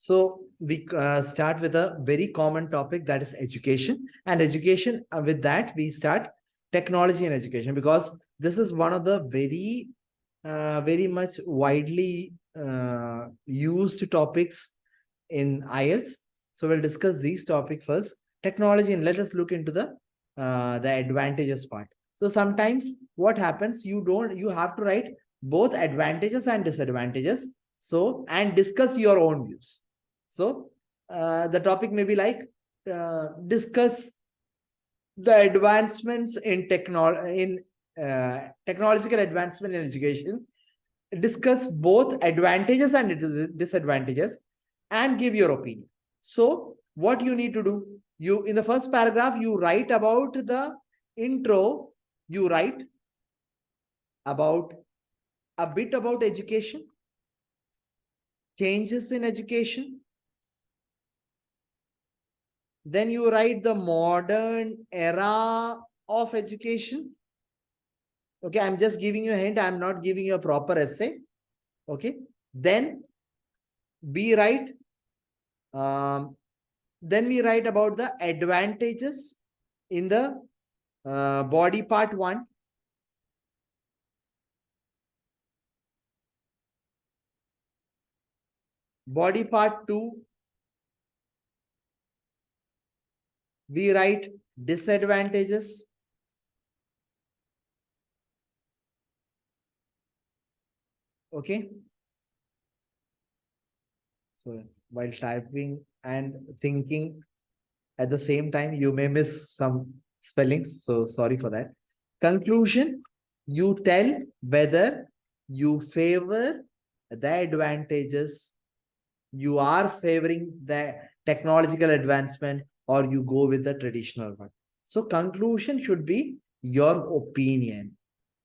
So we start with a very common topic, that is education. And education, with that, we start technology and education, because this is one of the very much widely used topics in IELTS. So we'll discuss these topics first. Technology, and let us look into the advantages part. So sometimes what happens, you have to write both advantages and disadvantages. So, and discuss your own views. So the topic may be like discuss the advancements in technological advancement in education. Discuss both advantages and disadvantages, and give your opinion. So what you need to do, you in the first paragraph, you write about the intro, you write about a bit about education, changes in education. Then you write the modern era of education. Okay, I'm just giving you a hint. I'm not giving you a proper essay. Okay, then we write about the advantages in the body part 1. Body part 2, we write disadvantages. Okay. So while typing and thinking at the same time, you may miss some spellings. So sorry for that. Conclusion, you tell whether you favor the advantages, you are favoring the technological advancement, or you go with the traditional one. So conclusion should be your opinion.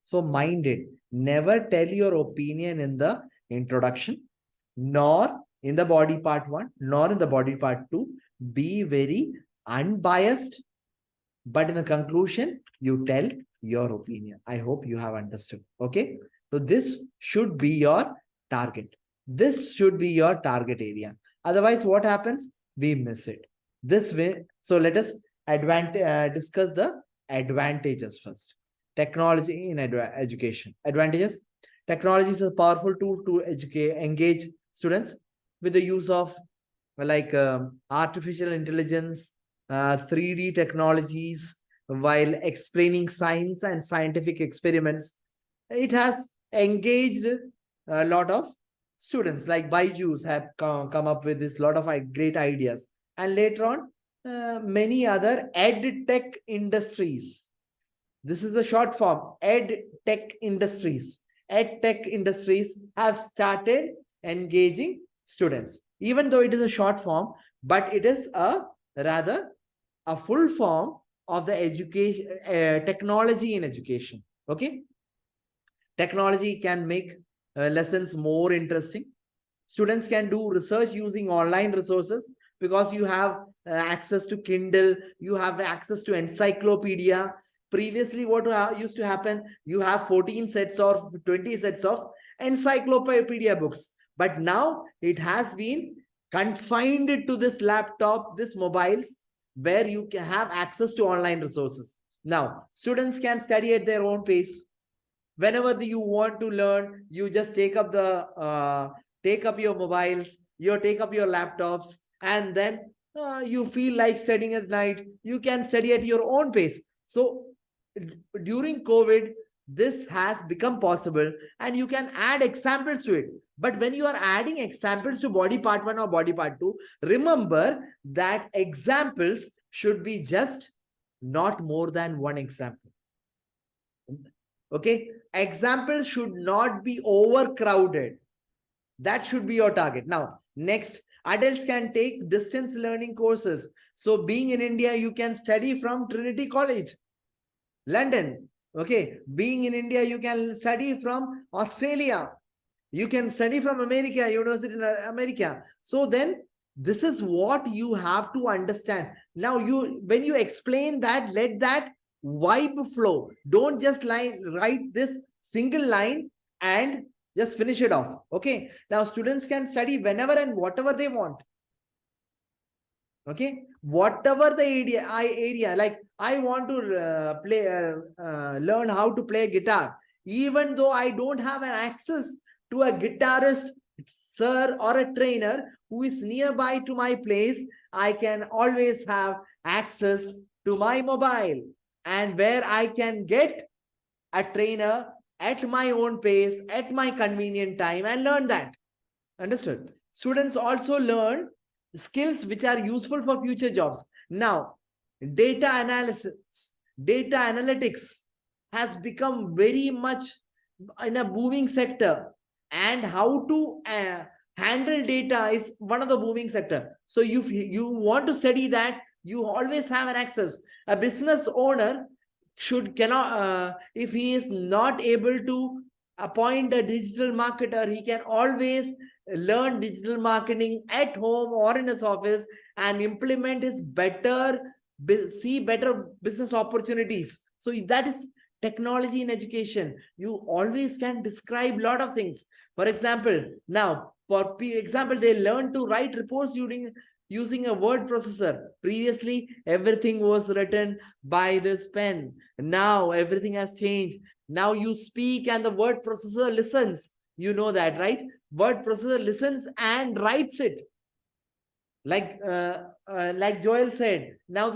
So mind it, never tell your opinion in the introduction, nor in the body part 1, nor in the body part 2. Be very unbiased, but in the conclusion, you tell your opinion. I hope you have understood. Okay. So this should be your target. This should be your target area. Otherwise, what happens? We miss it. This way. So let us discuss the advantages first. Technology in education. Advantages. Technology is a powerful tool to engage students with the use of like artificial intelligence, 3D technologies, while explaining science and scientific experiments. It has engaged a lot of students, like Byju's have come up with this lot of great ideas. And later on, many other ed tech industries. This is a short form, ed tech industries. Ed tech industries have started engaging students, even though it is a short form, but it is a rather a full form of the education, technology in education. Okay. Technology can make lessons more interesting. Students can do research using online resources, because you have access to Kindle, you have access to encyclopedia. Previously, what used to happen, you have 14 sets or 20 sets of encyclopedia books, but now it has been confined to this laptop, this mobiles, where you can have access to online resources. Now students can study at their own pace. Whenever you want to learn, you just take up your mobiles, you take up your laptops, and then you feel like studying at night, you can study at your own pace. So during COVID, this has become possible, and you can add examples to it. But when you are adding examples to body part 1 or body part 2, remember that examples should be just not more than one example. Okay, examples should not be overcrowded. That should be your target. Now next, adults can take distance learning courses. So being in India, you can study from Trinity College, London. Okay, being in India, you can study from Australia, you can study from America, University in America. So then this is what you have to understand. Now when you explain that, let that vibe flow. Don't just write this single line and just finish it off. Okay, now students can study whenever and whatever they want. Okay, whatever the area, like I want to learn how to play guitar, even though I don't have an access to a guitarist sir or a trainer who is nearby to my place, I can always have access to my mobile, and where I can get a trainer at my own pace, at my convenient time, and learn that. Understood? Students also learn skills which are useful for future jobs. Now, data analysis, data analytics has become very much in a booming sector, and how to handle data is one of the booming sector. So if you want to study that, you always have an access. A business owner should cannot if he is not able to appoint a digital marketer, he can always learn digital marketing at home or in his office and implement his better see better business opportunities. So that is technology in education. You always can describe a lot of things. For example, now for example, they learn to write reports using a word processor. Previously everything was written by this pen. Now everything has changed. Now you speak and the word processor listens. You know that, right? Word processor listens and writes it. Like Joel said, now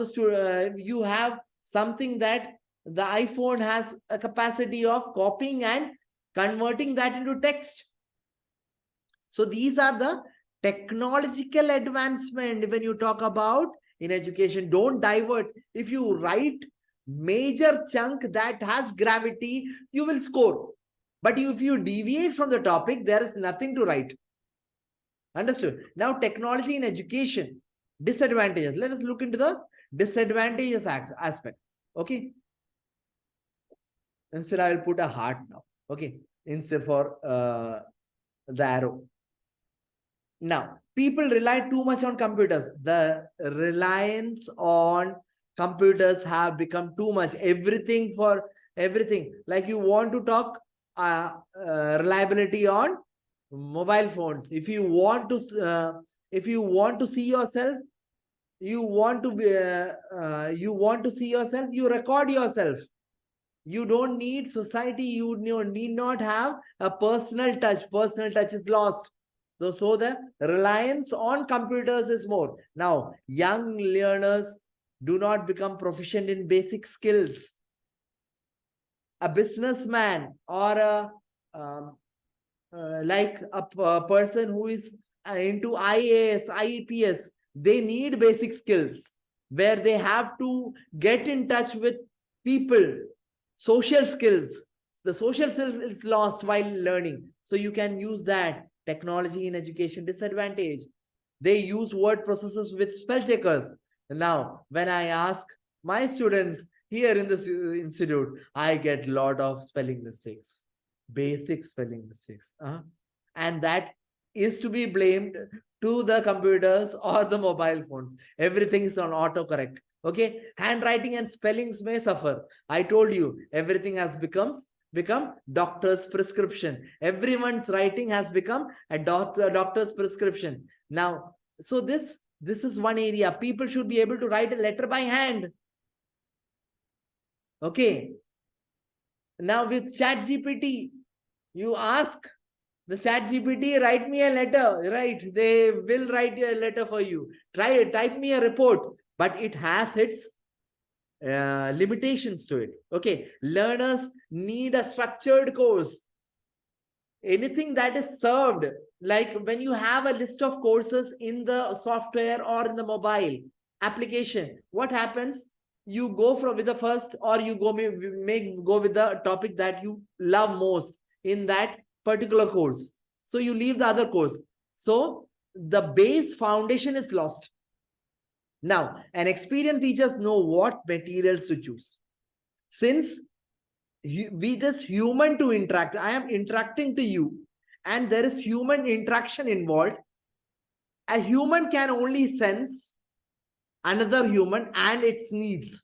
you have something that the iPhone has a capacity of copying and converting that into text. So these are the technological advancement when you talk about in education. Don't divert. If you write major chunk that has gravity, you will score. But if you deviate from the topic, there is nothing to write. Understood? Now, technology in education, disadvantages. Let us look into the disadvantages aspect. Okay. Instead, I will put a heart now. Okay. Instead for the arrow. Now, people rely too much on computers. The reliance on computers have become too much. Everything for everything. Like you want to talk reliability on mobile phones. If you want to see yourself, you want to see yourself, you record yourself. You don't need society. You need not have a personal touch. Personal touch is lost. So the reliance on computers is more. Now, young learners do not become proficient in basic skills. A businessman or a person who is into IAS, IEPS, they need basic skills where they have to get in touch with people. Social skills. The social skills is lost while learning. So you can use that. Technology in education disadvantage. They use word processors with spell checkers. Now, when I ask my students here in this institute, I get a lot of spelling mistakes, basic spelling mistakes. And that is to be blamed to the computers or the mobile phones. Everything is on autocorrect. Okay, handwriting and spellings may suffer. I told you, everything has become doctor's prescription. Everyone's writing has become a doctor's prescription. Now, so this is one area. People should be able to write a letter by hand. Okay. Now with ChatGPT, you ask the ChatGPT, write me a letter, right? They will write a letter for you. Type me a report, but it has its limitations to it. Okay, learners need a structured course. Anything that is served, like when you have a list of courses in the software or in the mobile application, what happens? You go with the first, or you may go with the topic that you love most in that particular course. So you leave the other course. So the base foundation is lost. Now, an experienced teachers know what materials to choose. Since we just human to interact, I am interacting to you, and there is human interaction involved. A human can only sense another human and its needs.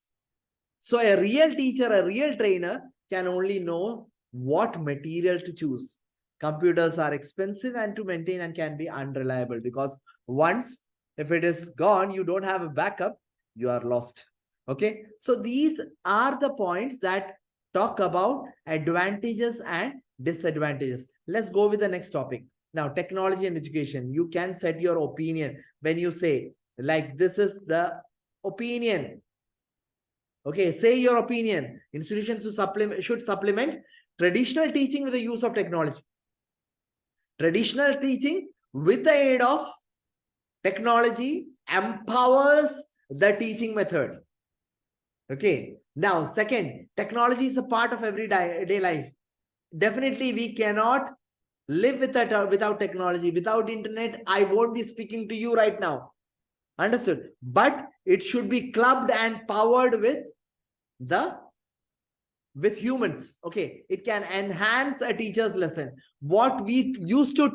So a real teacher, a real trainer can only know what material to choose. Computers are expensive and to maintain and can be unreliable, because once If it is gone, you don't have a backup, you are lost. Okay. So these are the points that talk about advantages and disadvantages. Let's go with the next topic. Now, technology and education. You can set your opinion when you say, like, this is the opinion. Okay, say your opinion. Institutions should supplement traditional teaching with the use of technology. Traditional teaching with the aid of technology empowers the teaching method. Okay. Now, second, technology is a part of everyday life. Definitely, we cannot live without technology. Without internet, I won't be speaking to you right now. Understood? But it should be clubbed and powered with humans. Okay. It can enhance a teacher's lesson. What we used to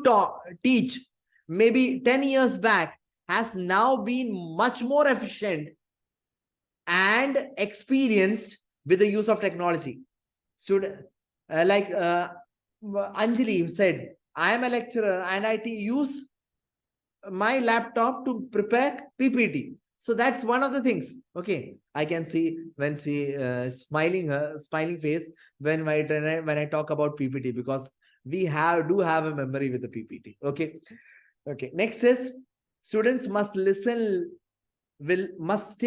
teach maybe 10 years back has now been much more efficient and experienced with the use of technology. Student, like Anjali said, I am a lecturer and I use my laptop to prepare PPT. So that's one of the things. Okay, I can see when she smiling face when I talk about PPT, because we do have a memory with the PPT. Okay, okay. Next is students must still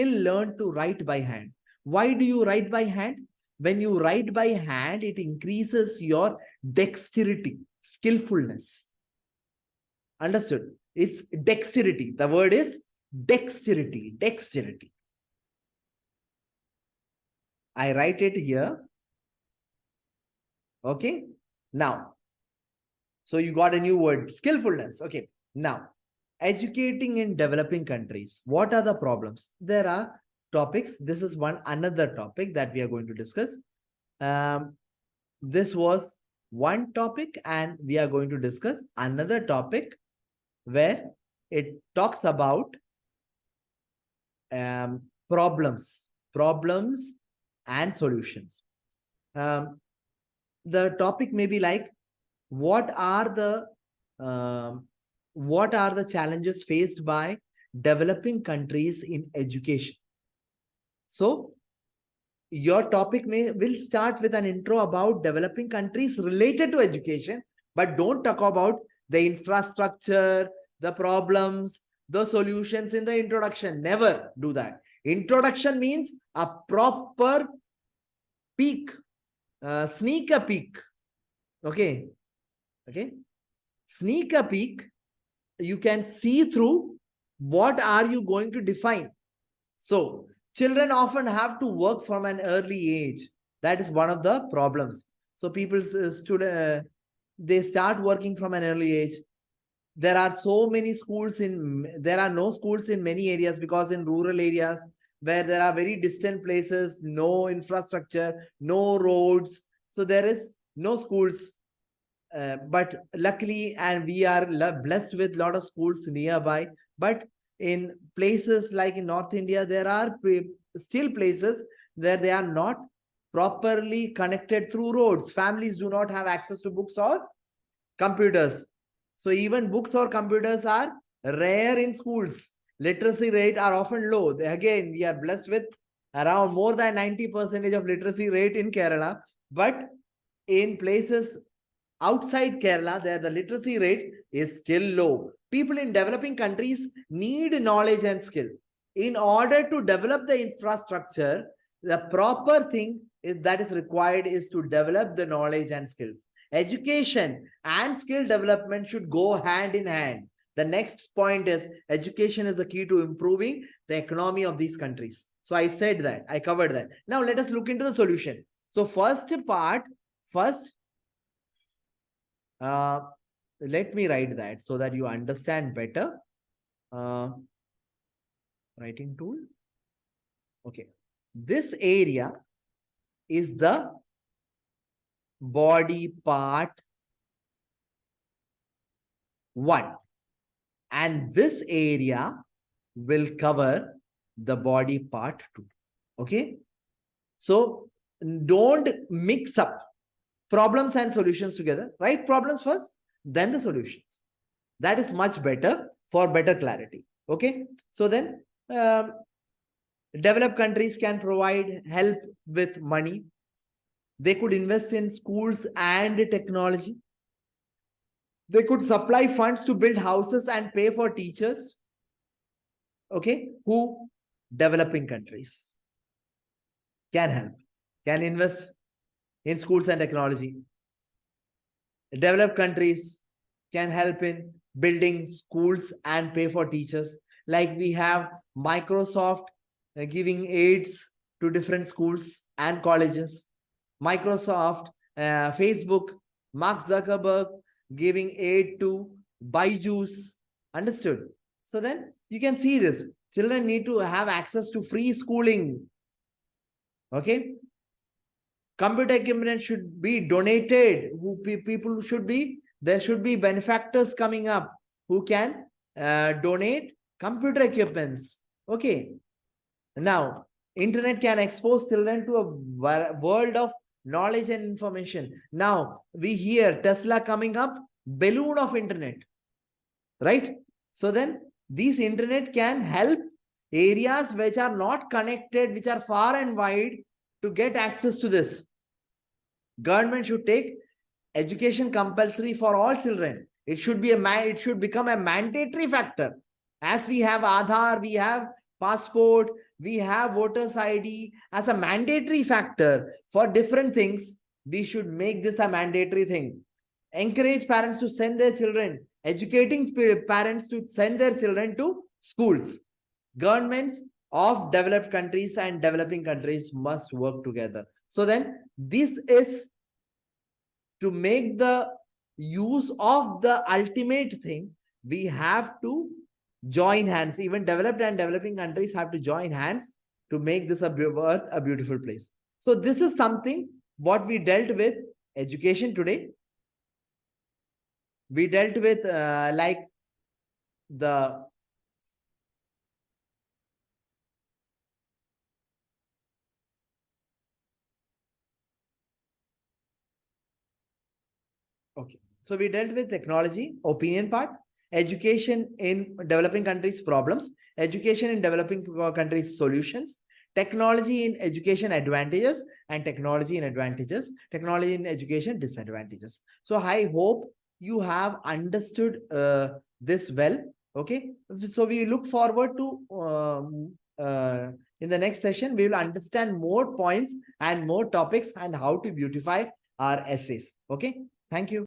learn to write by hand. Why do you write by hand? When you write by hand, it increases your dexterity, skillfulness. Understood? It's dexterity. The word is dexterity. Dexterity. I write it here. Okay. Now, so you got a new word, skillfulness. Okay. Now, educating in developing countries. What are the problems? There are topics. This is another topic that we are going to discuss. This was one topic, and we are going to discuss another topic where it talks about problems and solutions. The topic may be like, what are the challenges faced by developing countries in education? So your topic will start with an intro about developing countries related to education, but don't talk about the infrastructure, the problems, the solutions in the introduction. Never do that. Introduction means a proper peek, sneak a peek. Okay. Okay. Sneak a peek. You can see through what are you going to define. So children often have to work from an early age. That is one of the problems. So people they start working from an early age. There are no schools in many areas, because in rural areas where there are very distant places, no infrastructure, no roads, so there is no schools. But luckily, and we are blessed with a lot of schools nearby. But in places like in North India, there are still places where they are not properly connected through roads. Families do not have access to books or computers. So even books or computers are rare in schools. Literacy rate are often low. Again, we are blessed with around more than 90% of literacy rate in Kerala. But in places outside Kerala, there the literacy rate is still low. People in developing countries need knowledge and skill. In order to develop the infrastructure, the proper thing that is required is to develop the knowledge and skills. Education and skill development should go hand in hand. The next point is education is the key to improving the economy of these countries. So I said that, I covered that. Now let us look into the solution. So first, let me write that so that you understand better. Writing tool. Okay. This area is the body part 1. And this area will cover the body part 2. Okay. So don't mix up problems and solutions together. Write problems first, then the solutions. That is much better for better clarity. Okay. So then developed countries can provide help with money. They could invest in schools and technology. They could supply funds to build houses and pay for teachers. Okay. Who developing countries can help, can invest in schools and technology. Developed countries can help in building schools and pay for teachers. Like we have Microsoft giving aids to different schools and colleges. Microsoft, Facebook, Mark Zuckerberg giving aid to Byju's. Understood? So then you can see this. Children need to have access to free schooling. Okay. Computer equipment should be donated. People should be, there should be benefactors coming up who can donate computer equipments. Okay. Now, internet can expose children to a world of knowledge and information. Now, we hear Tesla coming up, balloon of internet, right? So then these internet can help areas which are not connected, which are far and wide, to get access to this. Government should take education compulsory for all children. It should be it should become a mandatory factor. As we have Aadhaar, we have passport, we have voters ID as a mandatory factor for different things. We should make this a mandatory thing. Encourage parents to send their children, educating parents to send their children to schools. Governments of developed countries and developing countries must work together. So then this is to make the use of the ultimate thing. We have to join hands. Even developed and developing countries have to join hands to make this earth a beautiful place. So this is something what we dealt with education today. We dealt with like the okay. So we dealt with technology, opinion part, education in developing countries problems, education in developing countries solutions, technology in education advantages, and technology in advantages, technology in education disadvantages. So I hope you have understood this well. Okay. So we look forward to in the next session, we will understand more points and more topics and how to beautify our essays. Okay. Thank you.